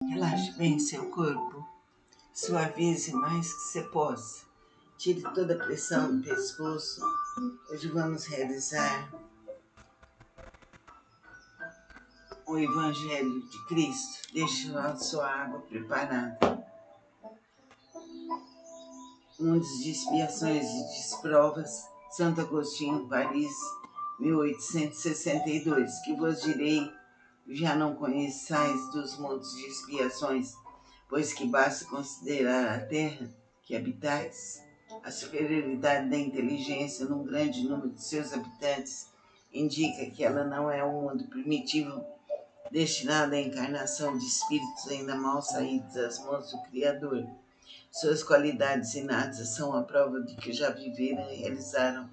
Relaxe bem seu corpo, suavize mais que você possa. Tire toda a pressão do pescoço. Hoje vamos realizar o Evangelho de Cristo. Deixe a sua água preparada. Mundos de expiações e desprovas, Santo Agostinho, Paris, 1862. Que vos direi, já não conheçais dos mundos de expiações, pois que basta considerar a terra que habitais. A superioridade da inteligência num grande número de seus habitantes indica que ela não é um mundo primitivo destinado à encarnação de espíritos ainda mal saídos das mãos do Criador. Suas qualidades inatas são a prova de que já viveram e realizaram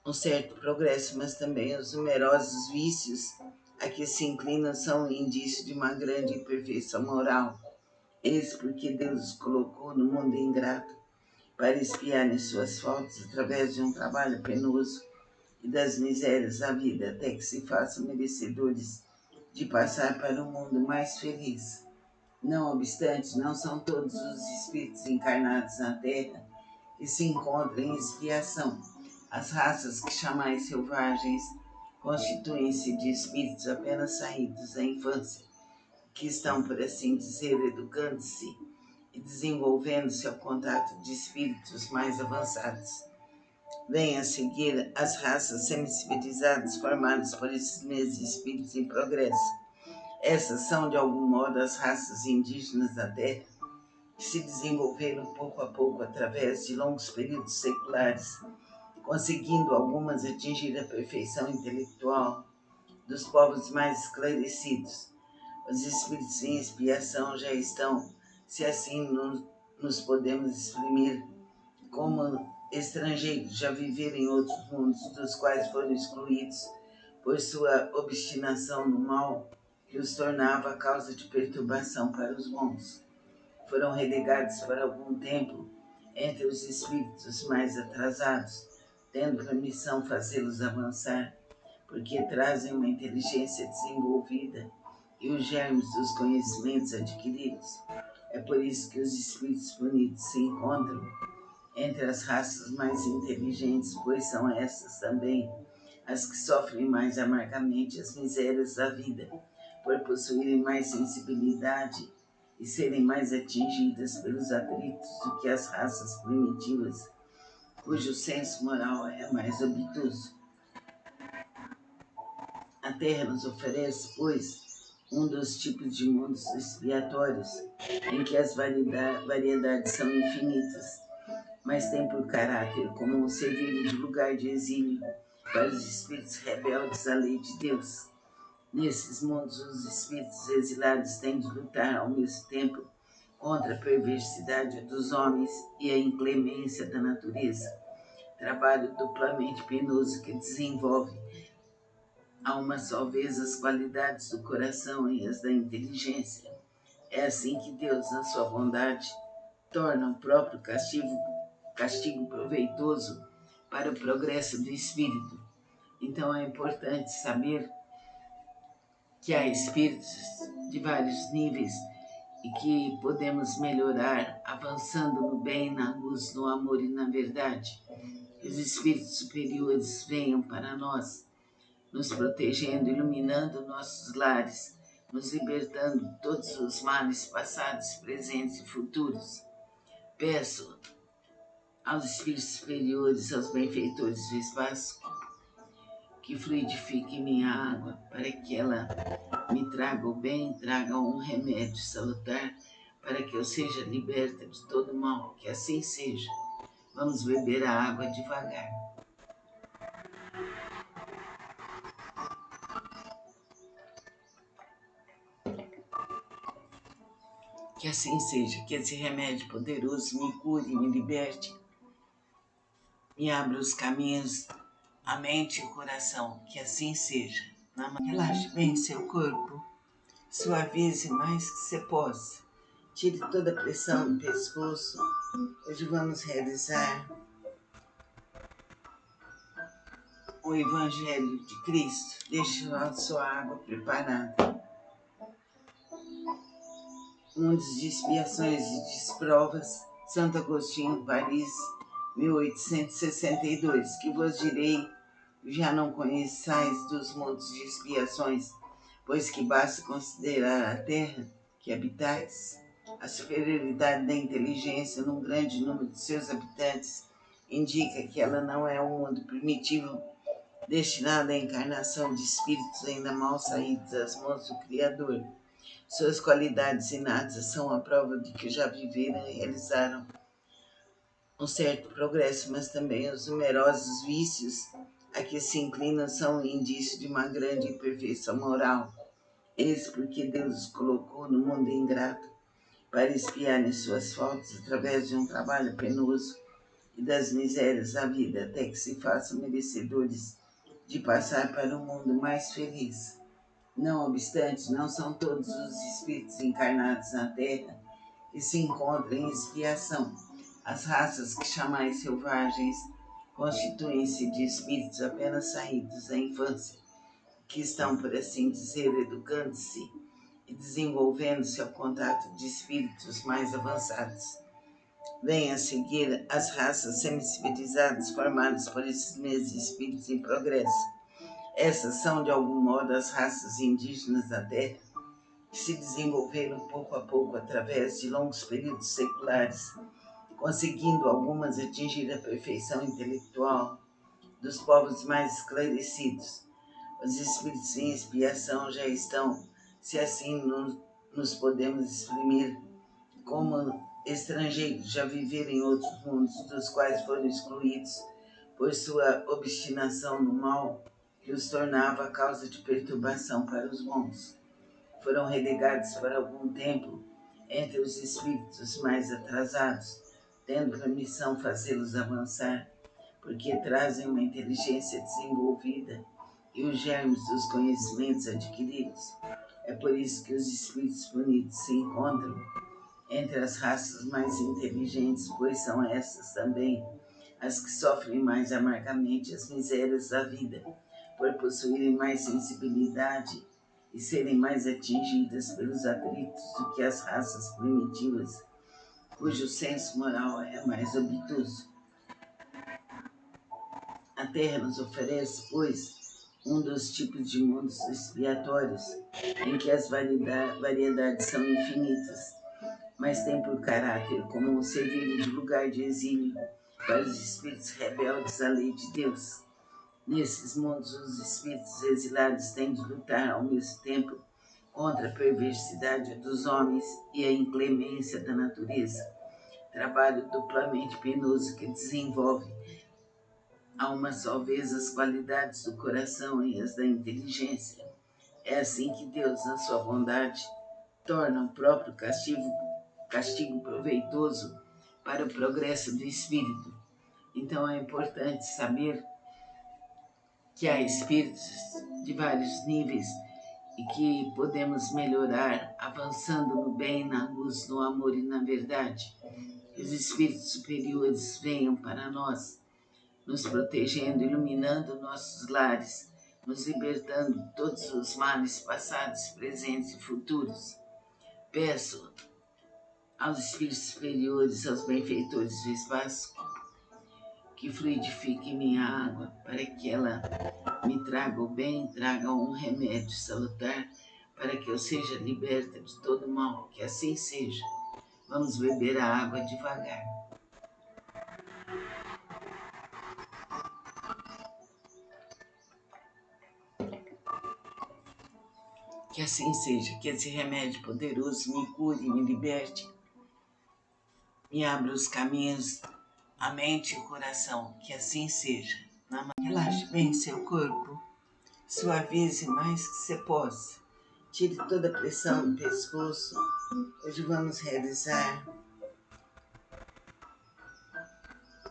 um certo progresso, mas também os numerosos vícios a que se inclinam são um indício de uma grande imperfeição moral. Eis porque Deus os colocou no mundo ingrato para espiarem suas faltas através de um trabalho penoso e das misérias da vida, até que se façam merecedores de passar para um mundo mais feliz. Não obstante, não são todos os espíritos encarnados na Terra que se encontram em expiação. As raças que chamais selvagens constituem-se de espíritos apenas saídos da infância, que estão, por assim dizer, educando-se e desenvolvendo-se ao contato de espíritos mais avançados. Vêm a seguir as raças semicivilizadas formadas por esses mesmos espíritos em progresso. Essas são, de algum modo, as raças indígenas da Terra, que se desenvolveram pouco a pouco através de longos períodos seculares, conseguindo algumas atingir a perfeição intelectual dos povos mais esclarecidos. Os espíritos em expiação já estão, se assim nos podemos exprimir, como estrangeiros, já viveram em outros mundos, dos quais foram excluídos por sua obstinação no mal, que os tornava a causa de perturbação para os bons. Foram relegados por algum tempo entre os espíritos mais atrasados, tendo por missão fazê-los avançar, porque trazem uma inteligência desenvolvida e os germes dos conhecimentos adquiridos. É por isso que os espíritos bonitos se encontram entre as raças mais inteligentes, pois são essas também as que sofrem mais amargamente as misérias da vida, por possuírem mais sensibilidade e serem mais atingidas pelos atritos do que as raças primitivas, cujo senso moral é mais obtuso. A Terra nos oferece, pois, um dos tipos de mundos expiatórios, em que as variedades são infinitas, mas tem por caráter comum servir de lugar de exílio para os espíritos rebeldes à lei de Deus. Nesses mundos, os espíritos exilados têm de lutar ao mesmo tempo contra a perversidade dos homens e a inclemência da natureza, trabalho duplamente penoso que desenvolve a uma só vez as qualidades do coração e as da inteligência. É assim que Deus, na sua bondade, torna o próprio castigo proveitoso para o progresso do espírito. Então é importante saber que há espíritos de vários níveis e que podemos melhorar avançando no bem, na luz, no amor e na verdade. Que os espíritos superiores venham para nós, nos protegendo, iluminando nossos lares, nos libertando de todos os males passados, presentes e futuros. Peço aos espíritos superiores, aos benfeitores do espaço, que fluidifiquem minha água, para que ela me traga o bem, traga um remédio salutar, para que eu seja liberta de todo mal, que assim seja. Vamos beber a água devagar. Que assim seja, que esse remédio poderoso me cure, me liberte, me abra os caminhos, a mente e o coração, que assim seja. Relaxe bem seu corpo, suavize mais que você possa. Tire toda a pressão do pescoço. Hoje vamos realizar o Evangelho de Cristo. Deixe a sua água preparada. Mundos de Expiações e Desprovas, Santo Agostinho, Paris, 1862, que vos direi, já não conheçais dos mundos de expiações, pois que basta considerar a terra que habitais. A superioridade da inteligência num grande número de seus habitantes indica que ela não é um mundo primitivo destinado à encarnação de espíritos ainda mal saídos das mãos do Criador. Suas qualidades inatas são a prova de que já viveram e realizaram um certo progresso, mas também os numerosos vícios a que se inclinam são um indício de uma grande imperfeição moral. Eis porque Deus os colocou no mundo ingrato para espiarem suas faltas através de um trabalho penoso e das misérias da vida, até que se façam merecedores de passar para um mundo mais feliz. Não obstante, não são todos os espíritos encarnados na Terra que se encontram em expiação. As raças que chamais selvagens constituem-se de espíritos apenas saídos da infância, que estão, por assim dizer, educando-se e desenvolvendo-se ao contato de espíritos mais avançados. Vêm a seguir as raças semi-civilizadas formadas por esses mesmos espíritos em progresso. Essas são, de algum modo, as raças indígenas da Terra, que se desenvolveram pouco a pouco através de longos períodos seculares, conseguindo algumas atingir a perfeição intelectual dos povos mais esclarecidos. Os espíritos em expiação já estão, se assim nos podemos exprimir, como estrangeiros, já viveram em outros mundos, dos quais foram excluídos por sua obstinação no mal, que os tornava a causa de perturbação para os bons. Foram relegados por algum tempo entre os espíritos mais atrasados, tendo por missão fazê-los avançar, porque trazem uma inteligência desenvolvida e os germes dos conhecimentos adquiridos. É por isso que os espíritos punidos se encontram entre as raças mais inteligentes, pois são essas também as que sofrem mais amargamente as misérias da vida, por possuírem mais sensibilidade e serem mais atingidas pelos atritos do que as raças primitivas, cujo senso moral é mais obtuso. A Terra nos oferece, pois, um dos tipos de mundos expiatórios em que as variedades são infinitas, mas tem por caráter comum servir de lugar de exílio para os espíritos rebeldes à lei de Deus. Nesses mundos, os espíritos exilados têm de lutar ao mesmo tempo contra a perversidade dos homens e a inclemência da natureza, trabalho duplamente penoso que desenvolve a uma só vez as qualidades do coração e as da inteligência. É assim que Deus, na sua bondade, torna o próprio castigo proveitoso para o progresso do espírito. Então é importante saber que há espíritos de vários níveis e que podemos melhorar avançando no bem, na luz, no amor e na verdade. Que os espíritos superiores venham para nós, nos protegendo, iluminando nossos lares, nos libertando de todos os males passados, presentes e futuros. Peço aos espíritos superiores, aos benfeitores do espaço, que fluidifique minha água, para que ela me traga o bem, traga um remédio salutar, para que eu seja liberta de todo mal, que assim seja. Vamos beber a água devagar. Que assim seja, que esse remédio poderoso me cure, me liberte, me abra os caminhos, a mente e o coração, que assim seja. Relaxe bem seu corpo, suavize mais que você possa. Tire toda a pressão do pescoço. Hoje vamos realizar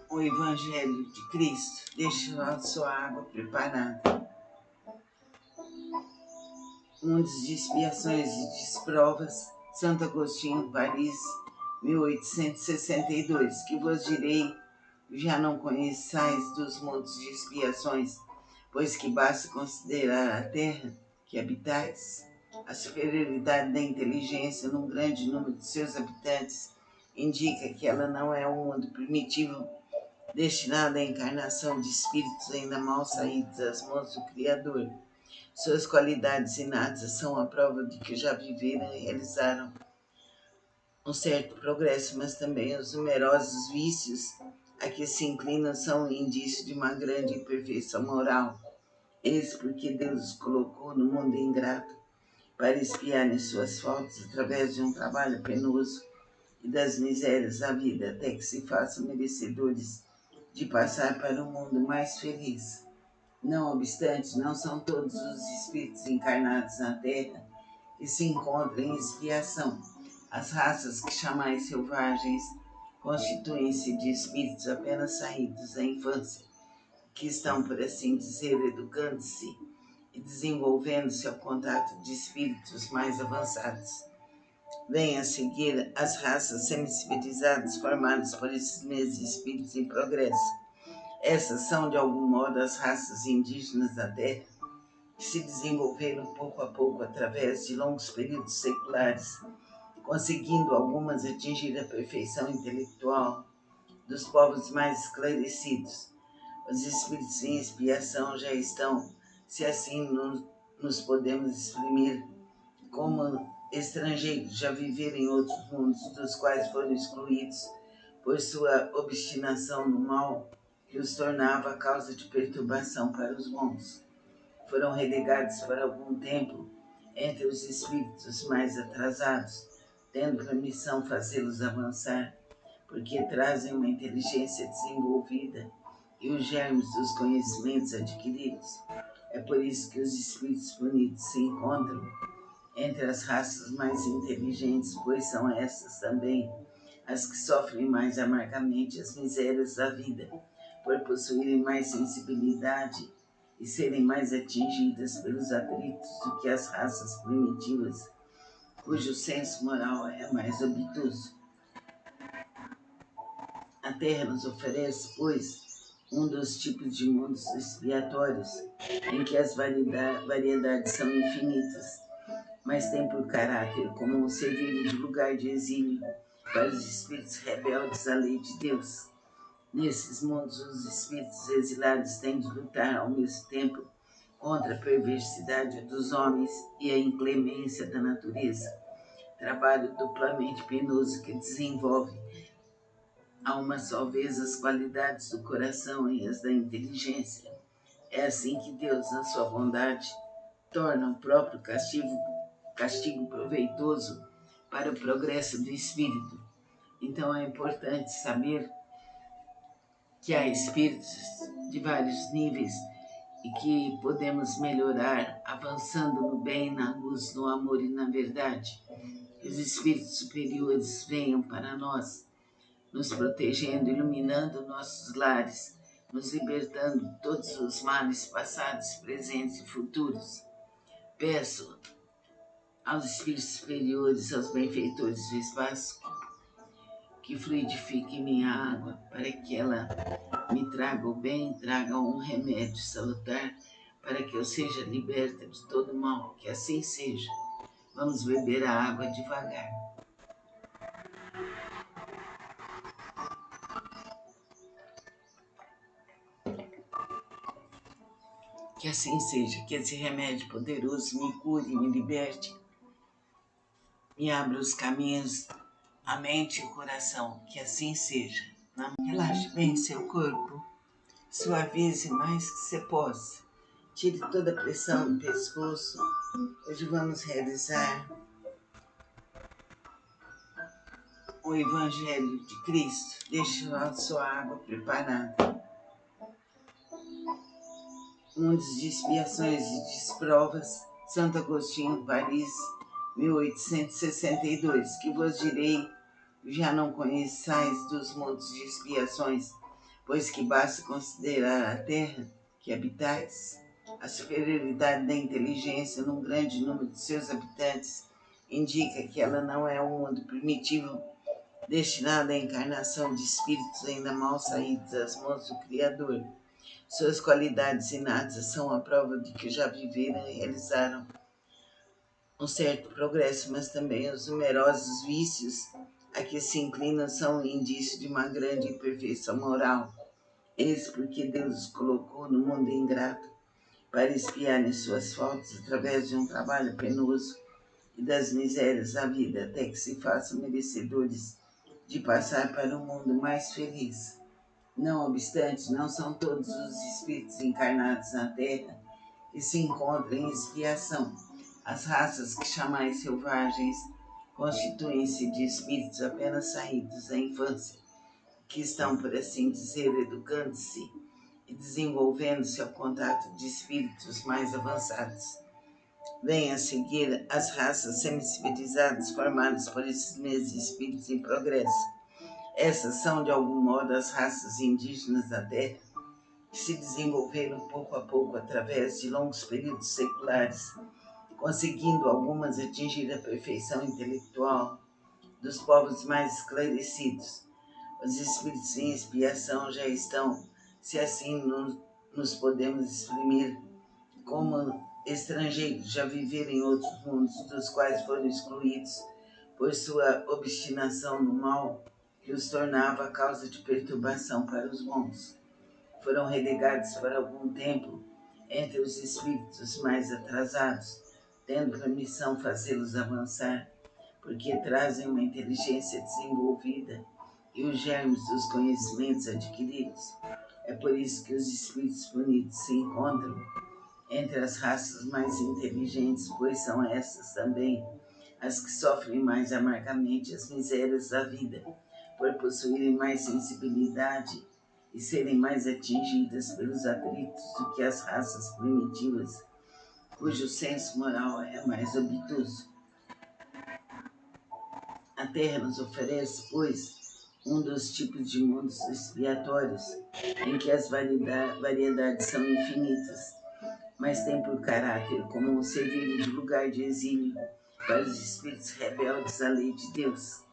o Evangelho de Cristo. Deixe a sua água preparada. Mundos de Expiações e Desprovas, Santo Agostinho, Paris, 1862, que vos direi, já não conheçais dos mundos de expiações, pois que basta considerar a terra que habitais. A superioridade da inteligência num grande número de seus habitantes indica que ela não é um mundo primitivo destinado à encarnação de espíritos ainda mal saídos das mãos do Criador. Suas qualidades inatas são a prova de que já viveram e realizaram um certo progresso, mas também os numerosos vícios a que se inclinam são um indício de uma grande imperfeição moral. Eis porque Deus os colocou no mundo ingrato para espiarem suas faltas através de um trabalho penoso e das misérias da vida, até que se façam merecedores de passar para um mundo mais feliz. Não obstante, não são todos os espíritos encarnados na Terra que se encontram em expiação. As raças que chamais selvagens constituem-se de espíritos apenas saídos da infância, que estão, por assim dizer, educando-se e desenvolvendo-se ao contato de espíritos mais avançados. Vêm a seguir as raças semicivilizadas formadas por esses mesmos espíritos em progresso. Essas são, de algum modo, as raças indígenas da Terra, que se desenvolveram pouco a pouco através de longos períodos seculares, conseguindo algumas atingir a perfeição intelectual dos povos mais esclarecidos. Os espíritos em expiação já estão, se assim nos podemos exprimir, como estrangeiros, já viveram em outros mundos, dos quais foram excluídos por sua obstinação no mal, que os tornava causa de perturbação para os bons. Foram relegados por algum tempo entre os espíritos mais atrasados, tendo por missão fazê-los avançar, porque trazem uma inteligência desenvolvida e os germes dos conhecimentos adquiridos. É por isso que os espíritos bonitos se encontram entre as raças mais inteligentes, pois são essas também as que sofrem mais amargamente as misérias da vida, por possuírem mais sensibilidade e serem mais atingidas pelos atritos do que as raças primitivas, cujo senso moral é mais obtuso. A Terra nos oferece, pois, um dos tipos de mundos expiatórios em que as variedades são infinitas, mas tem por caráter comum servir de lugar de exílio para os espíritos rebeldes à lei de Deus. Nesses mundos, os espíritos exilados têm de lutar ao mesmo tempo contra a perversidade dos homens e a inclemência da natureza, trabalho duplamente penoso que desenvolve a uma só vez as qualidades do coração e as da inteligência. É assim que Deus, na sua bondade, torna o próprio castigo proveitoso para o progresso do espírito. Então é importante saber que há espíritos de vários níveis e que podemos melhorar avançando no bem, na luz, no amor e na verdade. Que os espíritos superiores venham para nós, nos protegendo, iluminando nossos lares, nos libertando de todos os males passados, presentes e futuros. Peço aos espíritos superiores, aos benfeitores do espaço, que fluidifiquem minha água, para que ela me traga o bem, traga um remédio salutar, para que eu seja liberta de todo mal, que assim seja. Vamos beber a água devagar. Que assim seja, que esse remédio poderoso me cure, me liberte, me abra os caminhos, a mente e o coração, que assim seja. Relaxe bem seu corpo, suavize mais que você possa. Tire toda a pressão do pescoço. Hoje vamos realizar o Evangelho de Cristo. Deixe a sua água preparada. Mundos de expiações e desprovas, Santo Agostinho, Paris, 1862. Que vos direi, já não conheçais dos mundos de expiações, pois que basta considerar a terra que habitais. A superioridade da inteligência num grande número de seus habitantes indica que ela não é um mundo primitivo destinado à encarnação de espíritos ainda mal saídos das mãos do Criador. Suas qualidades inatas são a prova de que já viveram e realizaram um certo progresso, mas também os numerosos vícios a que se inclinam são um indício de uma grande imperfeição moral. Eis porque Deus os colocou no mundo ingrato para espiarem suas faltas através de um trabalho penoso e das misérias da vida, até que se façam merecedores de passar para um mundo mais feliz. Não obstante, não são todos os espíritos encarnados na Terra que se encontram em expiação. As raças que chamais selvagens constituem-se de espíritos apenas saídos da infância, que estão, por assim dizer, educando-se e desenvolvendo-se ao contato de espíritos mais avançados. Vêm a seguir as raças semi-civilizadas formadas por esses mesmos espíritos em progresso. Essas são, de algum modo, as raças indígenas da Terra, que se desenvolveram pouco a pouco através de longos períodos seculares, conseguindo algumas atingir a perfeição intelectual dos povos mais esclarecidos. Os espíritos em expiação já estão, se assim nos podemos exprimir, como estrangeiros, já viveram em outros mundos, dos quais foram excluídos por sua obstinação no mal, que os tornava a causa de perturbação para os bons. Foram relegados por algum tempo entre os espíritos mais atrasados, tendo por missão fazê-los avançar, porque trazem uma inteligência desenvolvida e os germes dos conhecimentos adquiridos. É por isso que os espíritos punidos se encontram entre as raças mais inteligentes, pois são essas também as que sofrem mais amargamente as misérias da vida, por possuírem mais sensibilidade e serem mais atingidas pelos atritos do que as raças primitivas, cujo senso moral é mais obtuso. A Terra nos oferece, pois, um dos tipos de mundos expiatórios, em que as variedades são infinitas, mas tem por caráter comum servir de lugar de exílio para os espíritos rebeldes à lei de Deus.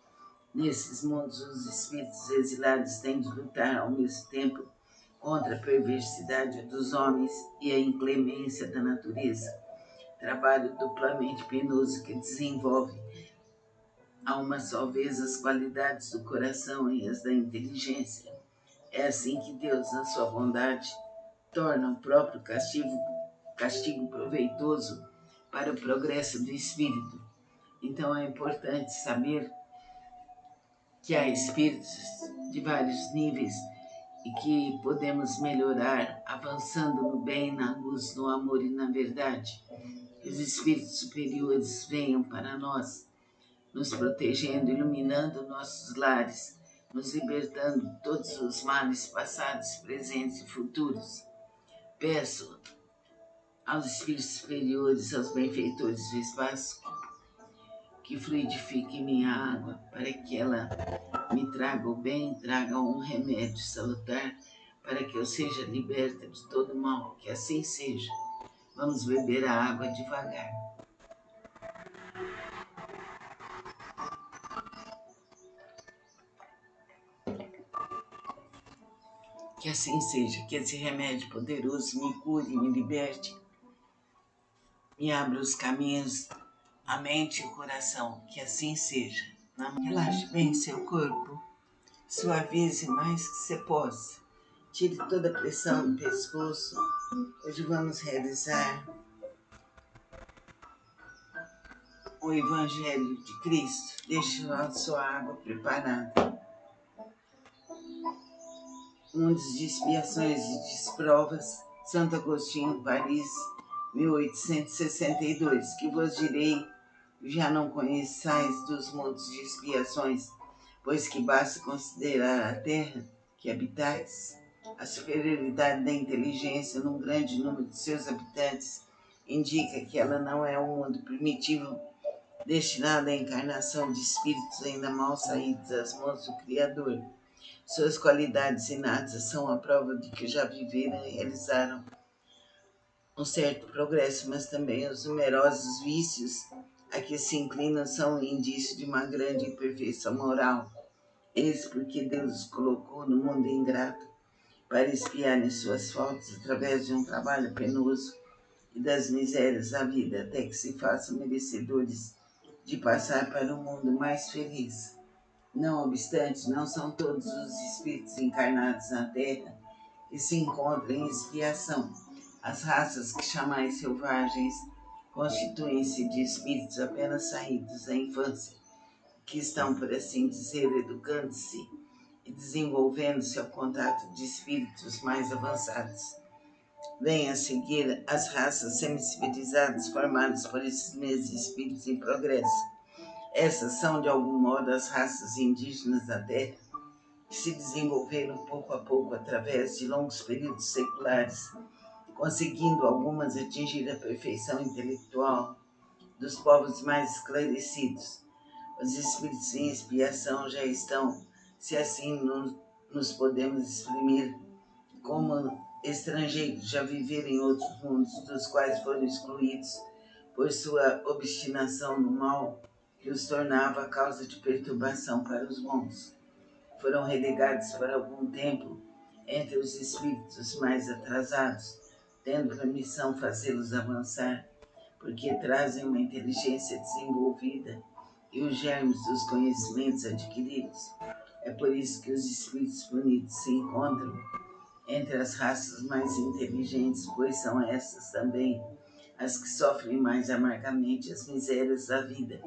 Nesses mundos, os espíritos exilados têm de lutar ao mesmo tempo contra a perversidade dos homens e a inclemência da natureza, trabalho duplamente penoso que desenvolve a uma só vez as qualidades do coração e as da inteligência. É assim que Deus, na sua bondade, torna o próprio castigo proveitoso para o progresso do espírito. Então é importante saber que há espíritos de vários níveis e que podemos melhorar avançando no bem, na luz, no amor e na verdade. Que os espíritos superiores venham para nós, nos protegendo, iluminando nossos lares, nos libertando de todos os males passados, presentes e futuros. Peço aos espíritos superiores, aos benfeitores do espaço, que fluidifique minha água, para que ela me traga o bem, traga um remédio salutar, para que eu seja liberta de todo mal, que assim seja. Vamos beber a água devagar. Que assim seja, que esse remédio poderoso me cure, me liberte, me abra os caminhos, a mente e o coração, que assim seja. Relaxe bem seu corpo, suavize mais que você possa. Tire toda a pressão do pescoço. Hoje vamos realizar o Evangelho de Cristo. Deixe a sua água preparada. Mundos de expiações e desprovas, Santo Agostinho, Paris, 1862. Que vos direi, já não conheçais dos mundos de expiações, pois que basta considerar a terra que habitais. A superioridade da inteligência num grande número de seus habitantes indica que ela não é um mundo primitivo destinado à encarnação de espíritos ainda mal saídos das mãos do Criador. Suas qualidades inatas são a prova de que já viveram e realizaram um certo progresso, mas também os numerosos vícios a que se inclinam são um indício de uma grande imperfeição moral. Eis porque Deus os colocou no mundo ingrato para espiarem suas faltas através de um trabalho penoso e das misérias da vida, até que se façam merecedores de passar para um mundo mais feliz. Não obstante, não são todos os espíritos encarnados na Terra que se encontram em expiação. As raças que chamais selvagens constituem-se de espíritos apenas saídos da infância, que estão, por assim dizer, educando-se e desenvolvendo-se ao contato de espíritos mais avançados. Vêm a seguir as raças semi-civilizadas formadas por esses mesmos espíritos em progresso. Essas são, de algum modo, as raças indígenas da Terra, que se desenvolveram pouco a pouco através de longos períodos seculares, conseguindo algumas atingir a perfeição intelectual dos povos mais esclarecidos. Os espíritos em expiação já estão, se assim nos podemos exprimir, como estrangeiros, já viveram em outros mundos, dos quais foram excluídos por sua obstinação no mal, que os tornava a causa de perturbação para os bons. Foram relegados por algum tempo entre os espíritos mais atrasados, tendo por missão fazê-los avançar, porque trazem uma inteligência desenvolvida e os germes dos conhecimentos adquiridos. É por isso que os espíritos punidos se encontram entre as raças mais inteligentes, pois são essas também as que sofrem mais amargamente as misérias da vida,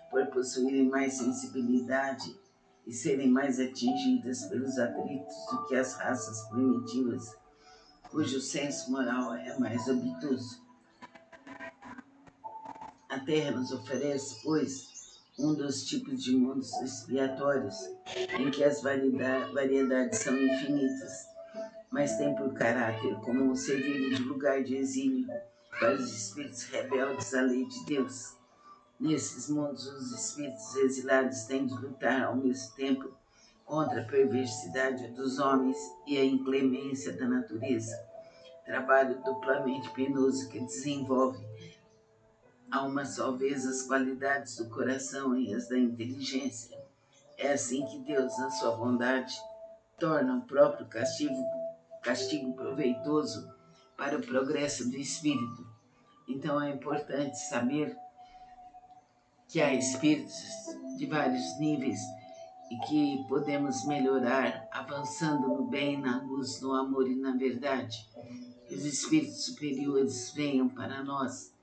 por possuírem mais sensibilidade e serem mais atingidas pelos atritos do que as raças primitivas, cujo senso moral é mais obtuso. A Terra nos oferece, pois, um dos tipos de mundos expiatórios em que as variedades são infinitas, mas tem por caráter comum servir de lugar de exílio para os espíritos rebeldes à lei de Deus. Nesses mundos, os espíritos exilados têm de lutar ao mesmo tempo contra a perversidade dos homens e a inclemência da natureza, trabalho duplamente penoso que desenvolve a uma só vez as qualidades do coração e as da inteligência. É assim que Deus, na sua bondade, torna o próprio castigo proveitoso para o progresso do espírito. Então é importante saber que há espíritos de vários níveis e que podemos melhorar avançando no bem, na luz, no amor e na verdade. Que os espíritos superiores venham para nós,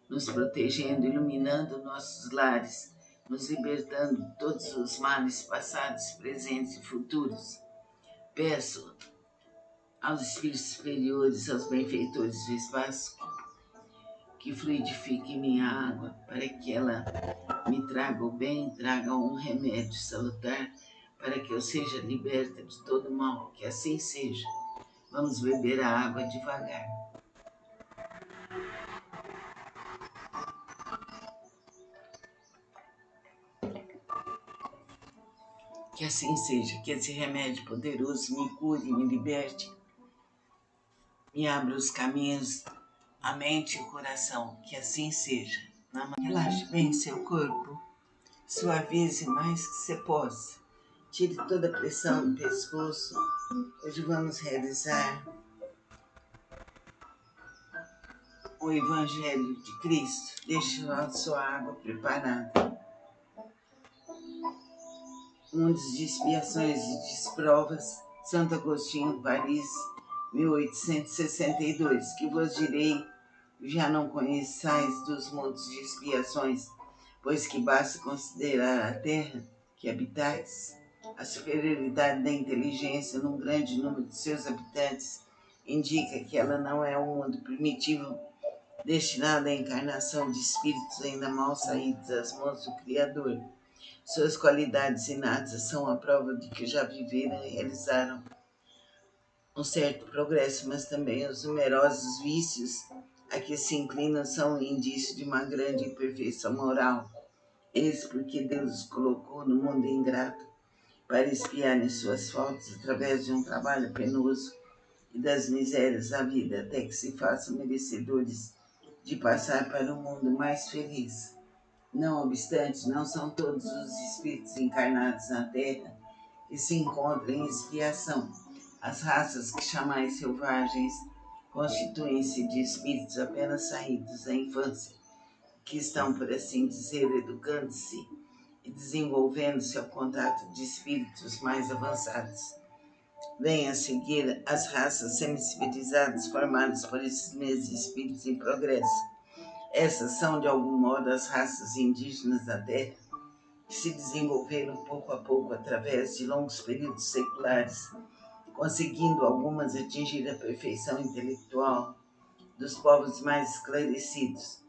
nos protegendo, iluminando nossos lares, nos libertando de todos os males passados, presentes e futuros. Peço aos espíritos superiores, aos benfeitores do espaço, que fluidifique minha água, para que ela me traga o bem, traga um remédio salutar, para que eu seja liberta de todo mal, que assim seja. Vamos beber a água devagar. Que assim seja, que esse remédio poderoso me cure, me liberte, me abra os caminhos, a mente e o coração, que assim seja. Relaxe bem seu corpo, suavize mais que você possa. Tire toda a pressão do pescoço. Hoje vamos realizar o Evangelho de Cristo. Deixe a sua água preparada. Mundos de expiações e desprovas, Santo Agostinho, Paris, 1862. Que vos direi, já não conheçais dos mundos de expiações, pois que basta considerar a terra que habitais. A superioridade da inteligência num grande número de seus habitantes indica que ela não é um mundo primitivo destinado à encarnação de espíritos ainda mal saídos das mãos do Criador. Suas qualidades inatas são a prova de que já viveram e realizaram um certo progresso, mas também os numerosos vícios a que se inclinam são um indício de uma grande imperfeição moral. Eis porque Deus os colocou no mundo ingrato, para expiarem suas faltas através de um trabalho penoso e das misérias da vida, até que se façam merecedores de passar para um mundo mais feliz. Não obstante, não são todos os espíritos encarnados na Terra que se encontram em expiação. As raças que chamais selvagens constituem-se de espíritos apenas saídos da infância, que estão, por assim dizer, educando-se e desenvolvendo-se ao contato de espíritos mais avançados. Vêm a seguir as raças semicivilizadas formadas por esses mesmos espíritos em progresso. Essas são, de algum modo, as raças indígenas da Terra, que se desenvolveram pouco a pouco através de longos períodos seculares, conseguindo algumas atingir a perfeição intelectual dos povos mais esclarecidos.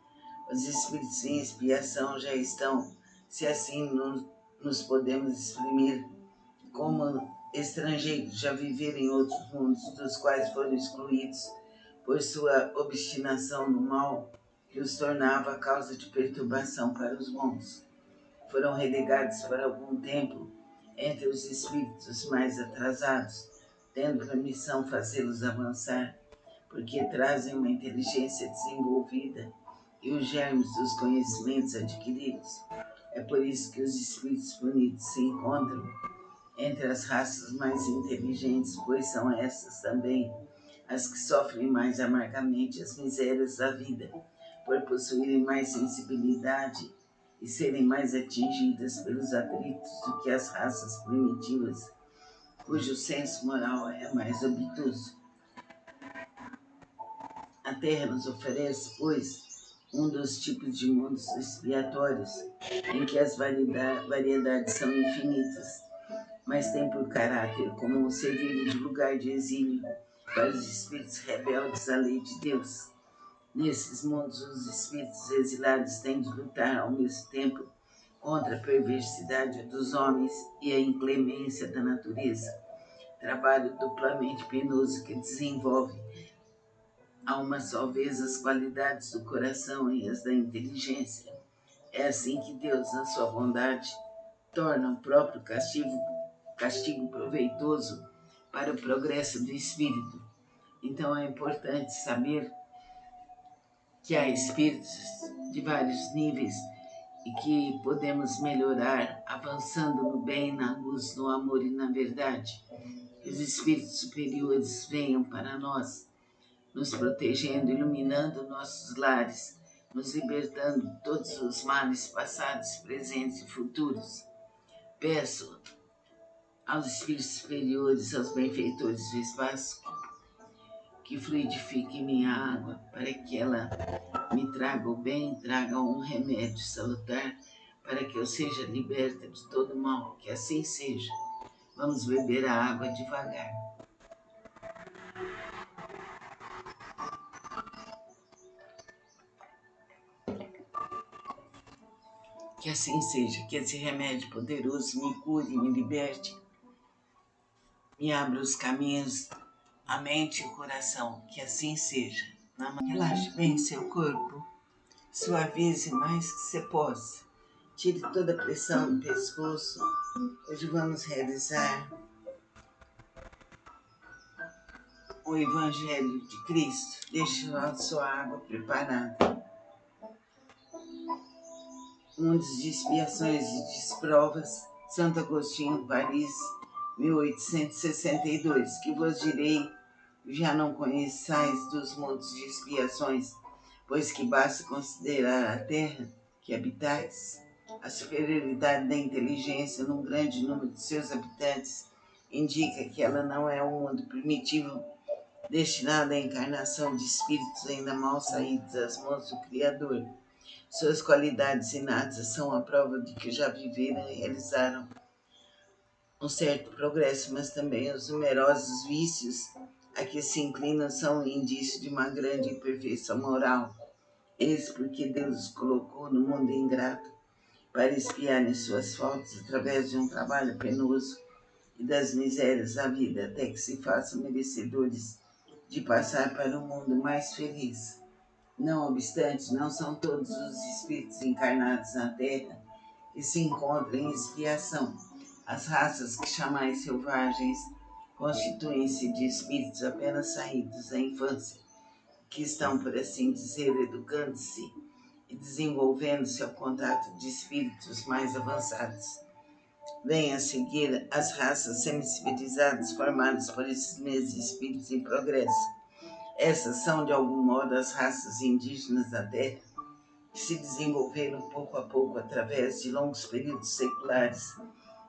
Os espíritos em expiação já estão, se assim nos podemos exprimir, como estrangeiros já viveram em outros mundos, dos quais foram excluídos por sua obstinação no mal, que os tornava causa de perturbação para os bons. Foram relegados por algum tempo entre os espíritos mais atrasados, tendo por missão fazê-los avançar, porque trazem uma inteligência desenvolvida e os germes dos conhecimentos adquiridos. É por isso que os espíritos bonitos se encontram entre as raças mais inteligentes, pois são essas também as que sofrem mais amargamente as misérias da vida, por possuírem mais sensibilidade e serem mais atingidas pelos atritos do que as raças primitivas, cujo senso moral é mais obtuso. A Terra nos oferece, pois, um dos tipos de mundos expiatórios, em que as variedades são infinitas, mas tem por caráter comum servir de lugar de exílio para os espíritos rebeldes à lei de Deus. Nesses mundos, os espíritos exilados têm de lutar ao mesmo tempo contra a perversidade dos homens e a inclemência da natureza, trabalho duplamente penoso que desenvolve a uma só vez as qualidades do coração e as da inteligência. É assim que Deus, na sua bondade, torna o próprio castigo proveitoso para o progresso do espírito. Então é importante saber que há espíritos de vários níveis e que podemos melhorar avançando no bem, na luz, no amor e na verdade. Que os espíritos superiores venham para nós, nos protegendo, iluminando nossos lares, nos libertando de todos os males passados, presentes e futuros. Peço aos espíritos superiores, aos benfeitores do espaço, que fluidifiquem minha água, para que ela me traga o bem, traga um remédio salutar, para que eu seja liberta de todo mal, que assim seja. Vamos beber a água devagar. Que assim seja, que esse remédio poderoso me cure, me liberte, me abra os caminhos, a mente e o coração, que assim seja. Relaxe bem seu corpo, suavize mais que você possa. Tire toda a pressão do pescoço. Hoje vamos realizar o Evangelho de Cristo. Deixe a sua água preparada. Mundos de expiações e desprovas, Santo Agostinho, Paris, 1862. Que vos direi, já não conheçais dos mundos de expiações, pois que basta considerar a terra que habitais. A superioridade da inteligência num grande número de seus habitantes indica que ela não é um mundo primitivo destinado à encarnação de espíritos ainda mal saídos das mãos do Criador. Suas qualidades inatas são a prova de que já viveram e realizaram um certo progresso, mas também os numerosos vícios a que se inclinam são um indício de uma grande imperfeição moral. Eis porque Deus os colocou no mundo ingrato, para espiarem suas faltas através de um trabalho penoso e das misérias da vida, até que se façam merecedores de passar para um mundo mais feliz. Não obstante, não são todos os espíritos encarnados na Terra que se encontram em expiação. As raças que chamais selvagens constituem-se de espíritos apenas saídos da infância, que estão, por assim dizer, educando-se e desenvolvendo-se ao contato de espíritos mais avançados. Vêm a seguir as raças semicivilizadas formadas por esses mesmos espíritos em progresso. Essas são, de algum modo, as raças indígenas da Terra, que se desenvolveram pouco a pouco através de longos períodos seculares,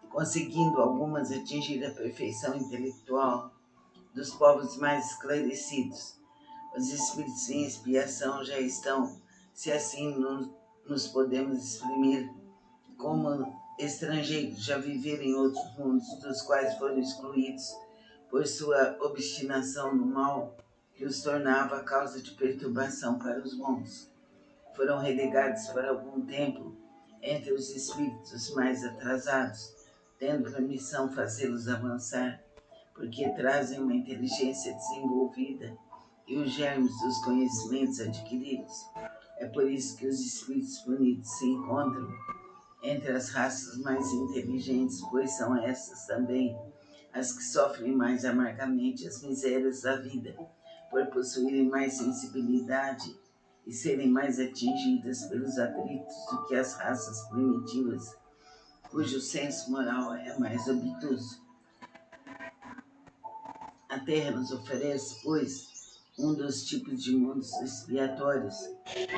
conseguindo algumas atingir a perfeição intelectual dos povos mais esclarecidos. Os espíritos em expiação já estão, se assim nos podemos exprimir, como estrangeiros já viveram em outros mundos, dos quais foram excluídos por sua obstinação no mal, que os tornava causa de perturbação para os bons. Foram relegados por algum tempo entre os espíritos mais atrasados, tendo por missão fazê-los avançar, porque trazem uma inteligência desenvolvida e os germes dos conhecimentos adquiridos. É por isso que os espíritos bonitos se encontram entre as raças mais inteligentes, pois são essas também as que sofrem mais amargamente as misérias da vida, por possuírem mais sensibilidade e serem mais atingidas pelos atritos do que as raças primitivas, cujo senso moral é mais obtuso. A Terra nos oferece, pois, um dos tipos de mundos expiatórios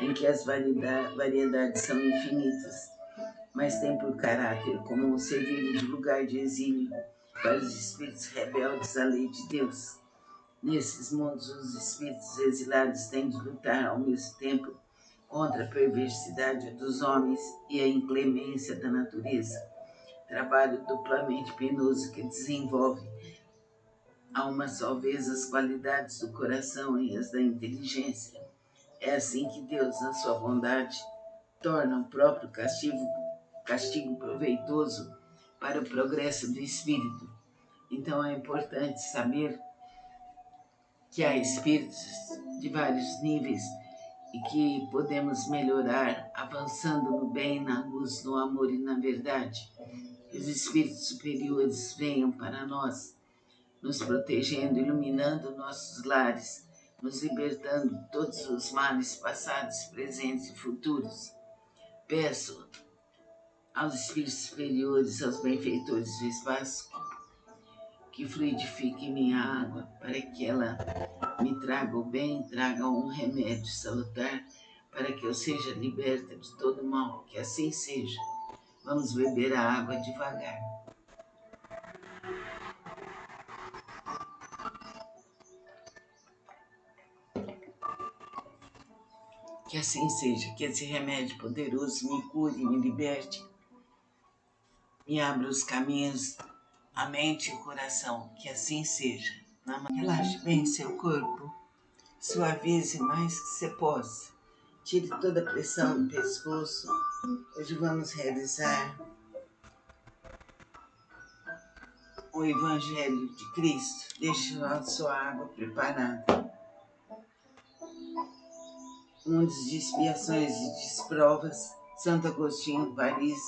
em que as variedades são infinitas, mas tem por caráter comum servir de lugar de exílio para os espíritos rebeldes à lei de Deus. Nesses mundos, os espíritos exilados têm de lutar ao mesmo tempo contra a perversidade dos homens e a inclemência da natureza, trabalho duplamente penoso que desenvolve a uma só vez as qualidades do coração e as da inteligência. É assim que Deus, na sua bondade, torna o próprio castigo proveitoso para o progresso do espírito. Então é importante saber que há espíritos de vários níveis e que podemos melhorar avançando no bem, na luz, no amor e na verdade. Os espíritos superiores venham para nós, nos protegendo, iluminando nossos lares, nos libertando de todos os males passados, presentes e futuros. Peço aos espíritos superiores, aos benfeitores do espaço, que fluidifiquem minha água, para que ela me traga o bem, traga um remédio salutar, para que eu seja liberta de todo mal, que assim seja. Vamos beber a água devagar. Que assim seja, que esse remédio poderoso me cure, me liberte, me abra os caminhos, a mente e o coração, que assim seja. Relaxe bem seu corpo, suavize mais que você possa. Tire toda a pressão do pescoço. Hoje vamos realizar o Evangelho de Cristo. Deixe a sua água preparada. Mundos de expiações e desprovas, Santo Agostinho, Paris,